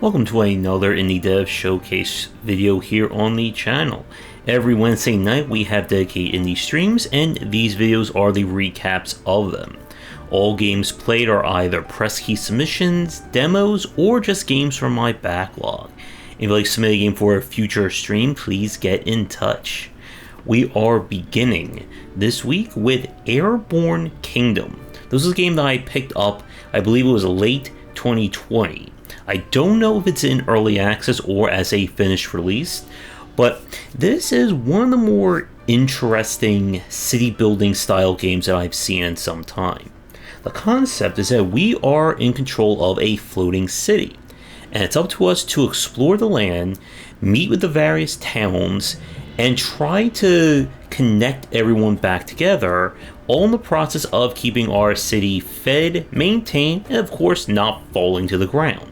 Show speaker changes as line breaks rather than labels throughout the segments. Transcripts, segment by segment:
Welcome to another Indie Dev Showcase video here on the channel. Every Wednesday night we have dedicated indie streams, and these videos are the recaps of them. All games played are either press key submissions, demos, or just games from my backlog. If you'd like to submit a game for a future stream, please get in touch. We are beginning this week with Airborne Kingdom. This is a game that I picked up, I believe it was late 2020. I don't know if it's in early access or as a finished release, but this is one of the more interesting city building style games that I've seen in some time. The concept is that we are in control of a floating city, and it's up to us to explore the land, meet with the various towns, and try to connect everyone back together, all in the process of keeping our city fed, maintained, and of course not falling to the ground.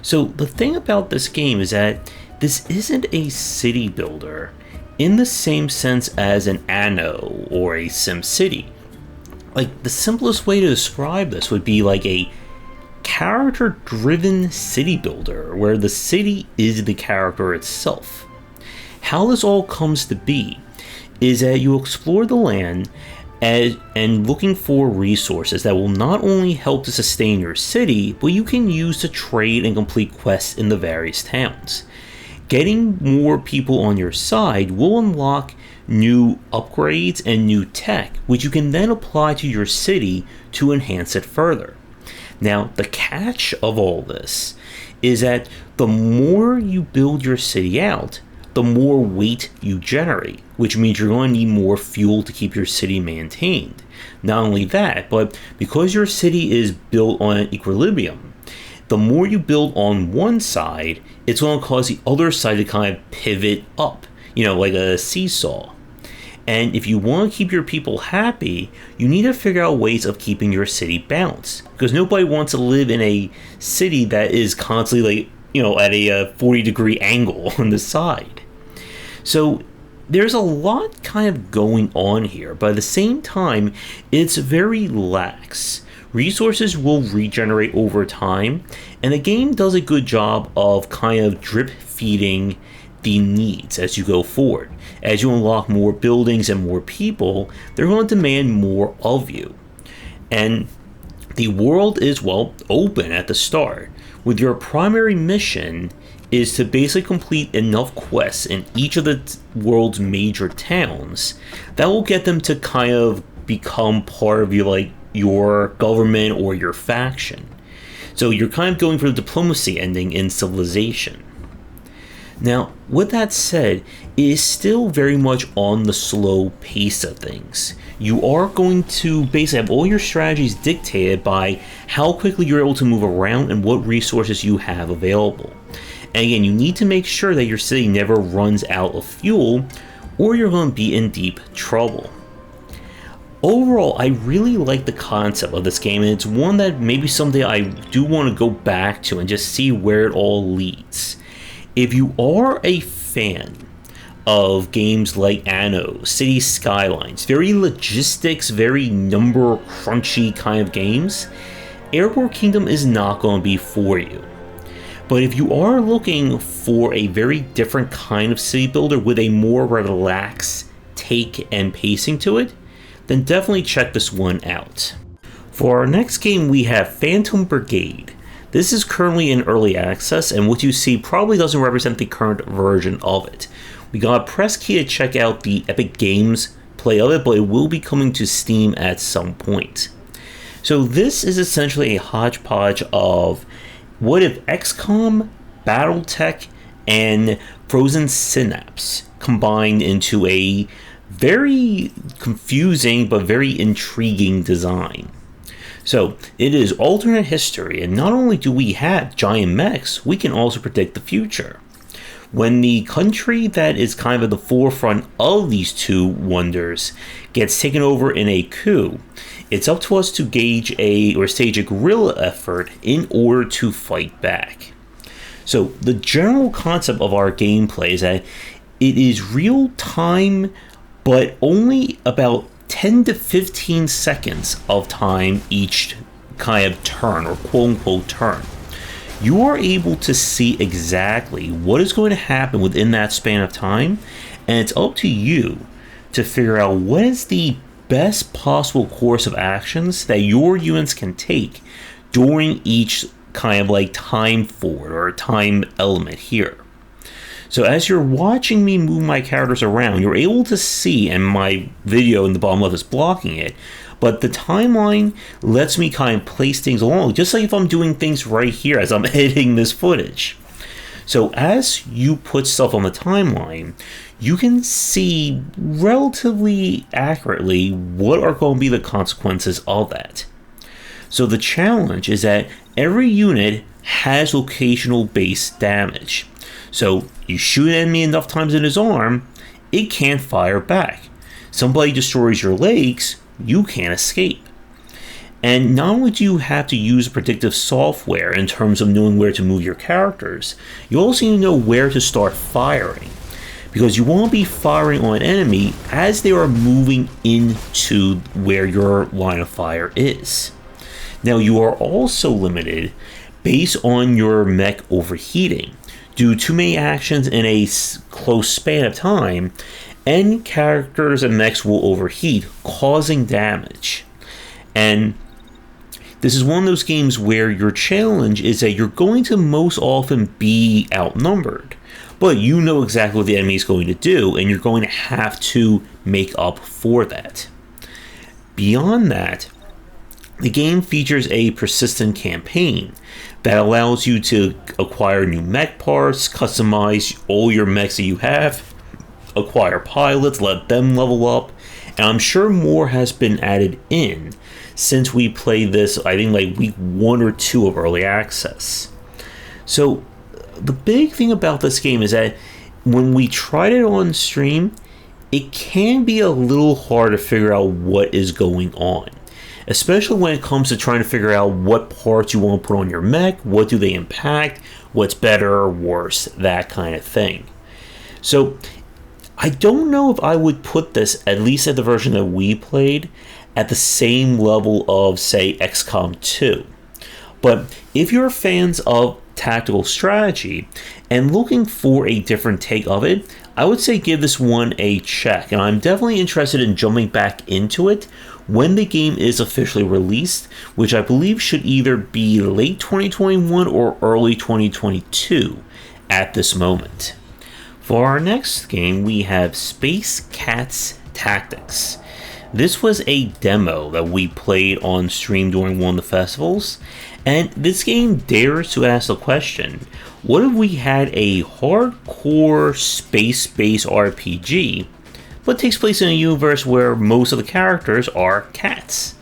So the thing about this game is that this isn't a city builder in the same sense as an Anno or a SimCity. Like, the simplest way to describe this would be like a character-driven city builder where the city is the character itself. How this all comes to be is that you explore the land and looking for resources that will not only help to sustain your city, but you can use to trade and complete quests in the various towns. Getting more people on your side will unlock new upgrades and new tech, which you can then apply to your city to enhance it further. Now, the catch of all this is that the more you build your city out, the more weight you generate, which means you're going to need more fuel to keep your city maintained. Not only that, but because your city is built on an equilibrium, the more you build on one side, it's going to cause the other side to kind of pivot up, like a seesaw. And if you want to keep your people happy, you need to figure out ways of keeping your city balanced, because nobody wants to live in a city that is constantly at a 40-degree angle on the side. So there's a lot kind of going on here, but at the same time, it's very lax. Resources will regenerate over time, and the game does a good job of kind of drip feeding the needs as you go forward. As you unlock more buildings and more people, they're going to demand more of you. And the world is, open at the start, with your primary mission is to basically complete enough quests in each of the world's major towns that will get them to kind of become part of your government or your faction. So you're kind of going for the diplomacy ending in Civilization. Now, with that said, it is still very much on the slow pace of things. You are going to basically have all your strategies dictated by how quickly you're able to move around and what resources you have available. And again, you need to make sure that your city never runs out of fuel, or you're going to be in deep trouble. Overall, I really like the concept of this game, and it's one that maybe someday I do want to go back to and just see where it all leads. If you are a fan of games like Anno, City Skylines, very logistics, very number crunchy kind of games, Airborne Kingdom is not going to be for you. But if you are looking for a very different kind of city builder with a more relaxed take and pacing to it, then definitely check this one out. For our next game, we have Phantom Brigade. This is currently in early access, and what you see probably doesn't represent the current version of it. We got a press key to check out the Epic Games play of it, but it will be coming to Steam at some point. So this is essentially a hodgepodge of what if XCOM, Battletech, and Frozen Synapse combined into a very confusing but very intriguing design. So it is alternate history, and not only do we have giant mechs, we can also predict the future. When the country that is kind of at the forefront of these two wonders gets taken over in a coup, it's up to us to stage a guerrilla effort in order to fight back. So the general concept of our gameplay is that it is real time, but only about 10 to 15 seconds of time each kind of turn, or quote-unquote turn. you are able to see exactly what is going to happen within that span of time, and it's up to you to figure out what is the best possible course of actions that your units can take during each kind of like time forward or time element here. So as you're watching me move my characters around, you're able to see, and my video in the bottom left is blocking it, but the timeline lets me kind of place things along, just like if I'm doing things right here as I'm editing this footage. So as you put stuff on the timeline, you can see relatively accurately what are going to be the consequences of that. So the challenge is that every unit has locational based damage. So you shoot an enemy enough times in his arm, it can't fire back. Somebody destroys your legs, you can't escape. And not only do you have to use predictive software in terms of knowing where to move your characters, you also need to know where to start firing, because you won't be firing on an enemy as they are moving into where your line of fire is. Now you are also limited based on your mech overheating. Do too many actions in a close span of time, and characters and mechs will overheat, causing damage. And this is one of those games where your challenge is that you're going to most often be outnumbered, but you know exactly what the enemy is going to do, and you're going to have to make up for that. Beyond that, the game features a persistent campaign that allows you to acquire new mech parts, customize all your mechs that you have, acquire pilots, let them level up, and I'm sure more has been added in since we played this, I think like week 1 or 2 of early access. So the big thing about this game is that when we tried it on stream, it can be a little hard to figure out what is going on, especially when it comes to trying to figure out what parts you want to put on your mech, what do they impact, what's better or worse, that kind of thing. So I don't know if I would put this, at least at the version that we played, at the same level of, say, XCOM 2. But if you're fans of tactical strategy and looking for a different take of it, I would say give this one a check, and I'm definitely interested in jumping back into it when the game is officially released, which I believe should either be late 2021 or early 2022 at this moment. For our next game, we have Space Cats Tactics. This was a demo that we played on stream during one of the festivals, and this game dares to ask the question, what if we had a hardcore space-based RPG, but takes place in a universe where most of the characters are cats?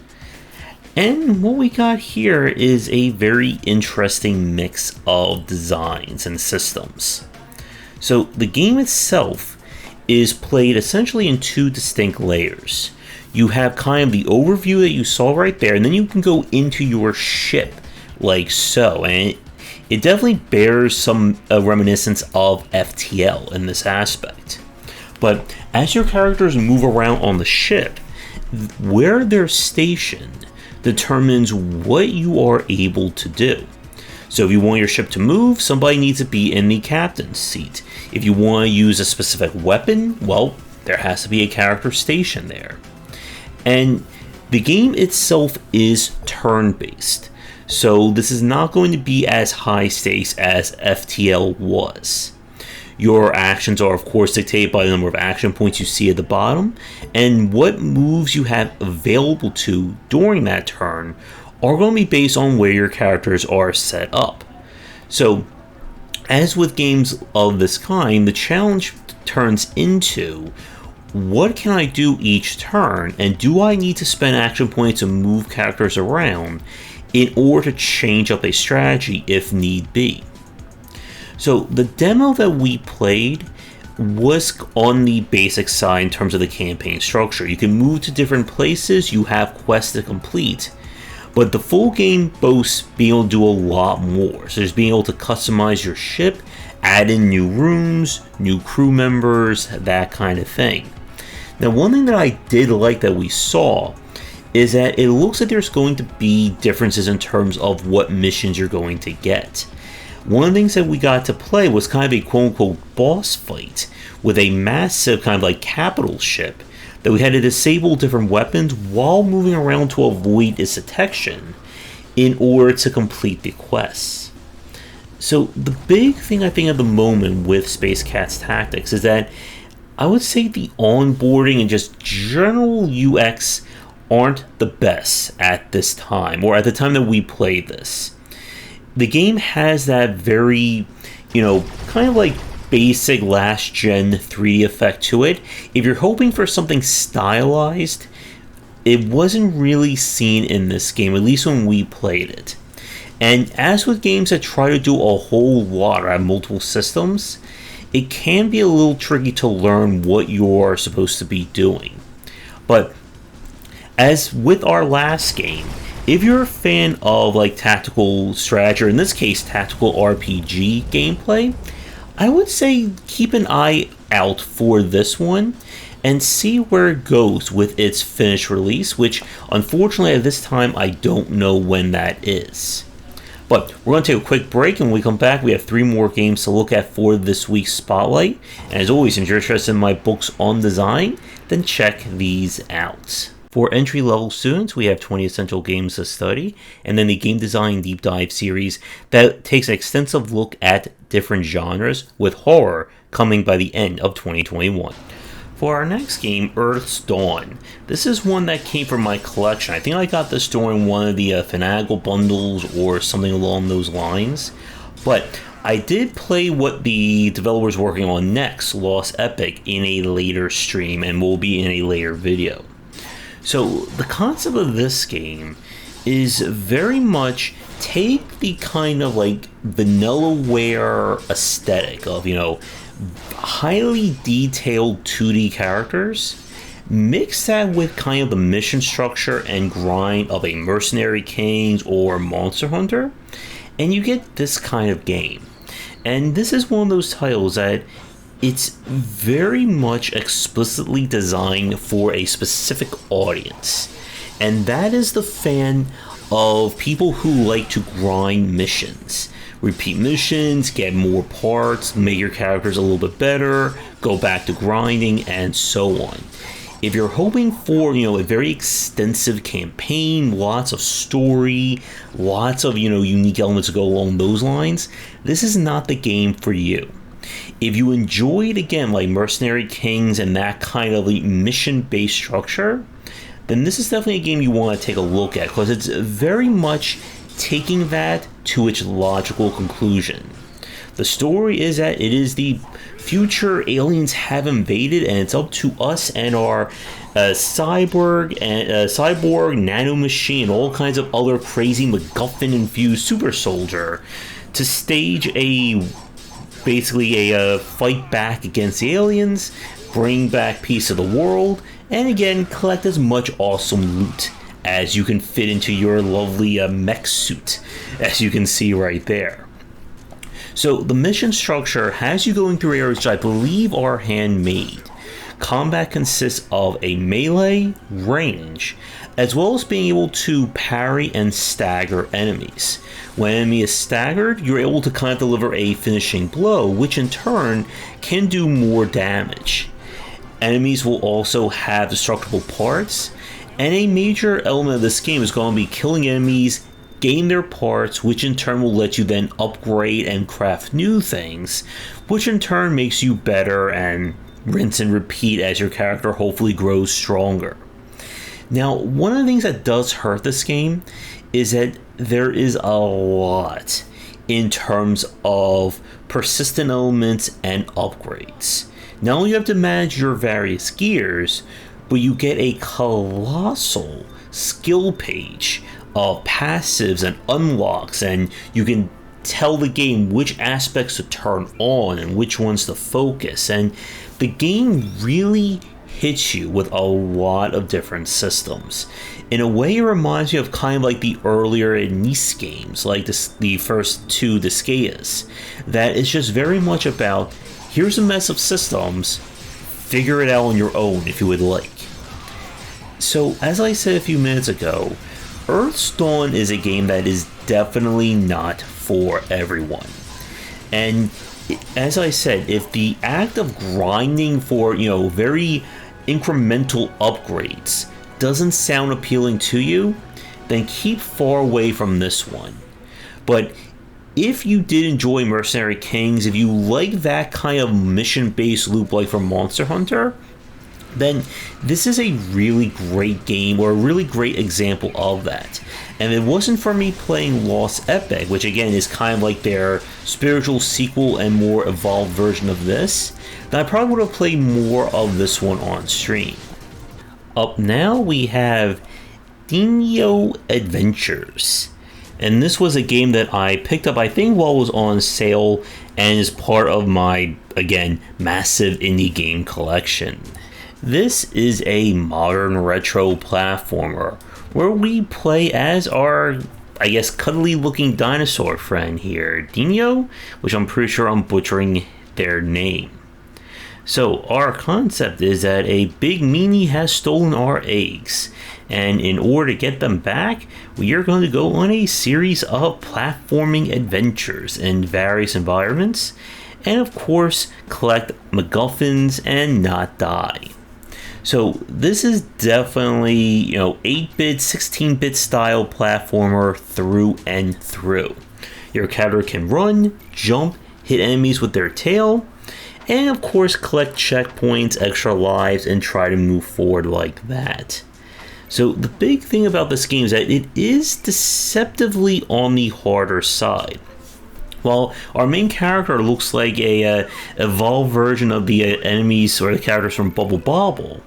And what we got here is a very interesting mix of designs and systems. So the game itself is played essentially in 2 distinct layers. You have kind of the overview that you saw right there, and then you can go into your ship like so, and it definitely bears some reminiscence of FTL in this aspect. But as your characters move around on the ship, where they're stationed determines what you are able to do. So if you want your ship to move, somebody needs to be in the captain's seat. If you want to use a specific weapon, well, there has to be a character stationed there. And the game itself is turn-based, so this is not going to be as high stakes as FTL was. Your actions are of course dictated by the number of action points you see at the bottom, and what moves you have available to during that turn are going to be based on where your characters are set up. So, as with games of this kind, the challenge turns into, what can I do each turn, and do I need to spend action points to move characters around in order to change up a strategy if need be? So the demo that we played was on the basic side in terms of the campaign structure. You can move to different places, you have quests to complete, but the full game boasts being able to do a lot more. So there's being able to customize your ship, add in new rooms, new crew members, that kind of thing. Now, one thing that I did like that we saw is that it looks like there's going to be differences in terms of what missions you're going to get. One of the things that we got to play was kind of a quote-unquote boss fight with a massive kind of like capital ship that we had to disable different weapons while moving around to avoid its detection in order to complete the quests. So the big thing I think at the moment with Space Cats Tactics is that I would say the onboarding and just general UX aren't the best at this time, or at the time that we played this. The game has that very, kind of like basic last gen 3D effect to it. If you're hoping for something stylized, it wasn't really seen in this game, at least when we played it. And as with games that try to do a whole lot or have multiple systems, it can be a little tricky to learn what you're supposed to be doing. But as with our last game, if you're a fan of like tactical strategy, or in this case tactical RPG gameplay, I would say keep an eye out for this one and see where it goes with its finished release, which unfortunately at this time I don't know when that is. But we're going to take a quick break, and when we come back we have 3 more games to look at for this week's Spotlight. And as always, if you're interested in my books on design, then check these out. For entry-level students, we have 20 Essential Games to Study, and then the Game Design Deep Dive series that takes an extensive look at different genres, with horror coming by the end of 2021. For our next game, Earth's Dawn, this is one that came from my collection. I think I got this during one of the Finagle bundles or something along those lines, but I did play what the developer's working on next, Lost Epic, in a later stream and will be in a later video. So the concept of this game is very much take the kind of like vanillaware aesthetic of, highly detailed 2D characters, mix that with kind of the mission structure and grind of a Mercenary Kings or Monster Hunter, and you get this kind of game. And this is one of those titles that it's very much explicitly designed for a specific audience, and that is the fan of people who like to grind missions. Repeat missions, get more parts, make your characters a little bit better, go back to grinding, and so on. If you're hoping for, a very extensive campaign, lots of story, lots of, unique elements to go along those lines, this is not the game for you. If you enjoyed, again, like Mercenary Kings and that kind of like mission-based structure, then this is definitely a game you want to take a look at, because it's very much taking that to its logical conclusion. The story is that it is the future, aliens have invaded, and it's up to us and our cyborg, nanomachine, all kinds of other crazy MacGuffin-infused super soldier to stage basically a fight back against the aliens, bring back peace of the world, and again collect as much awesome loot as you can fit into your lovely mech suit, as you can see right there. So the mission structure has you going through areas which I believe are handmade. Combat consists of a melee, range, as well as being able to parry and stagger enemies. When an enemy is staggered, you're able to kind of deliver a finishing blow, which in turn can do more damage. Enemies will also have destructible parts, and a major element of this game is going to be killing enemies, gain their parts, which in turn will let you then upgrade and craft new things, which in turn makes you better, and rinse and repeat as your character hopefully grows stronger. Now, one of the things that does hurt this game is that there is a lot in terms of persistent elements and upgrades. Not only do you have to manage your various gears, but you get a colossal skill page of passives and unlocks, and you can tell the game which aspects to turn on and which ones to focus, and the game really hits you with a lot of different systems. In a way, it reminds me of kind of like the earlier NIS games, like the first 2 Disgaeas, that is just very much about, here's a mess of systems, figure it out on your own if you would like. So, as I said a few minutes ago, Earth's Dawn is a game that is definitely not for everyone. And as I said, if the act of grinding for, very incremental upgrades doesn't sound appealing to you, then keep far away from this one. But if you did enjoy Mercenary Kings, if you like that kind of mission-based loop like from Monster Hunter, then this is a really great game, or a really great example of that. And if it wasn't for me playing Lost Epic, which again is kind of like their spiritual sequel and more evolved version of this, then I probably would have played more of this one on stream. Up now we have Dininho Adventures. And this was a game that I picked up, I think, while it was on sale, and is part of my, again, massive indie game collection. This is a modern retro platformer where we play as our, I guess, cuddly looking dinosaur friend here, Dininho, which I'm pretty sure I'm butchering their name. So our concept is that a big meanie has stolen our eggs, and in order to get them back, we are going to go on a series of platforming adventures in various environments, and of course collect MacGuffins and not die. So this is definitely, 8-bit, 16-bit style platformer through and through. Your character can run, jump, hit enemies with their tail, and of course collect checkpoints, extra lives, and try to move forward like that. So the big thing about this game is that it is deceptively on the harder side. While our main character looks like a evolved version of the enemies or the characters from Bubble Bobble,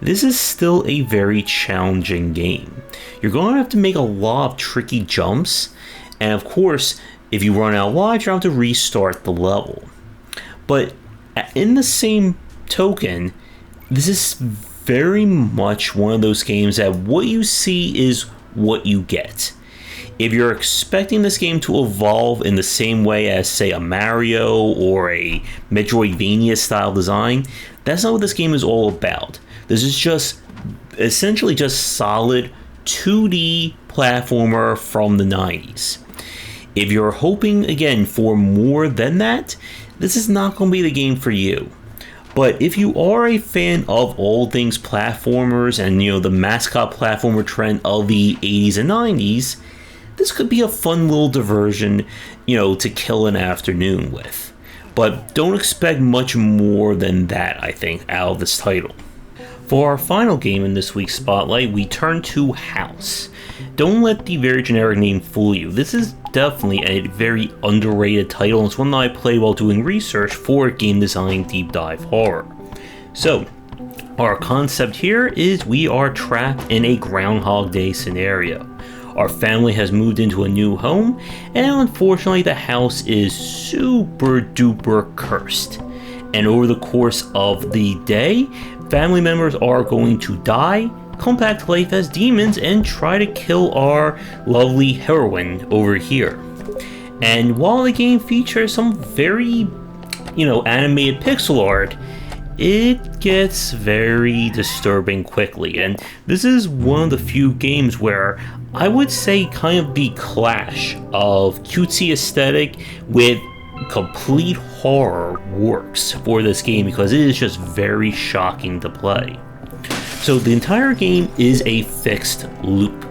this is still a very challenging game. You're going to have to make a lot of tricky jumps, and of course, if you run out of lives, you have to restart the level. But in the same token, this is very much one of those games that what you see is what you get. If you're expecting this game to evolve in the same way as, say, a Mario or a Metroidvania style design, that's not what this game is all about. This is just essentially just solid 2D platformer from the 90s. If you're hoping, again, for more than that, this is not going to be the game for you. But if you are a fan of all things platformers and, the mascot platformer trend of the 80s and 90s, this could be a fun little diversion, to kill an afternoon with. But don't expect much more than that, I think, out of this title. For our final game in this week's Spotlight, we turn to House. Don't let the very generic name fool you. This is definitely a very underrated title, and it's one that I played while doing research for Game Design Deep Dive Horror. So, our concept here is we are trapped in a Groundhog Day scenario. Our family has moved into a new home, and unfortunately the house is super duper cursed. And over the course of the day, family members are going to die, come back to life as demons, and try to kill our lovely heroine over here. And while the game features some very, animated pixel art, it gets very disturbing quickly. And this is one of the few games where I would say kind of the clash of cutesy aesthetic with complete horror works for this game, because it is just very shocking to play. So the entire game is a fixed loop.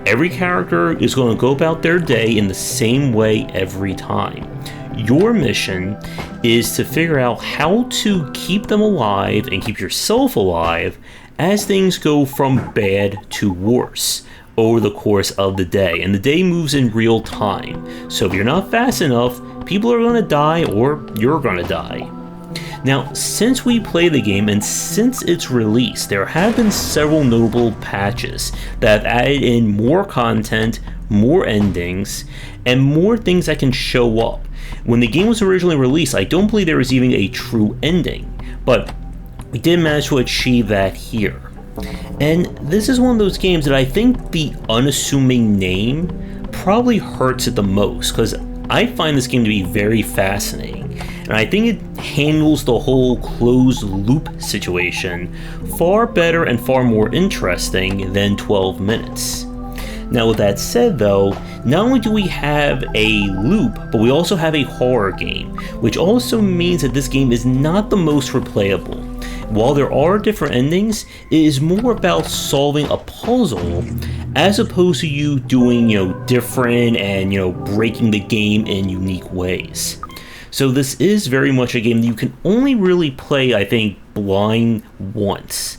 Every character is going to go about their day in the same way every time. Your mission is to figure out how to keep them alive and keep yourself alive as things go from bad to worse over the course of the day. And the day moves in real time. So if you're not fast enough, people are going to die, or you're going to die. Now, since we play the game and since its release, there have been several notable patches that have added in more content, more endings, and more things that can show up. When the game was originally released, I don't believe there was even a true ending, but we did manage to achieve that here. And this is one of those games that I think the unassuming name probably hurts it the most, because I find this game to be very fascinating, and I think it handles the whole closed loop situation far better and far more interesting than 12 minutes. Now, with that said, though, not only do we have a loop, but we also have a horror game, which also means that this game is not the most replayable. While there are different endings, it is more about solving a puzzle as opposed to you doing, different and, breaking the game in unique ways. So this is very much a game that you can only really play, I think, blind once.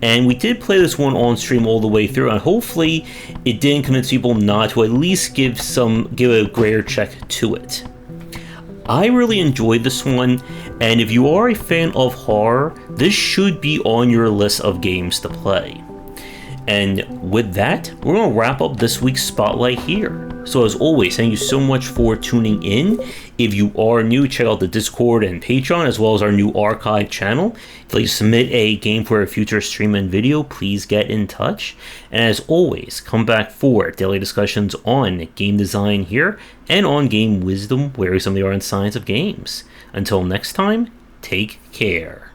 And we did play this one on stream all the way through, and hopefully it didn't convince people not to at least give a greater check to it. I really enjoyed this one, and if you are a fan of horror, this should be on your list of games to play. And with that, we're going to wrap up this week's Spotlight here. So as always, thank you so much for tuning in. If you are new, check out the Discord and Patreon, as well as our new archive channel. If you'd like to submit a game for a future stream and video, please get in touch. And as always, come back for daily discussions on game design here, and on game wisdom, where some of the art and science of games. Until next time, take care.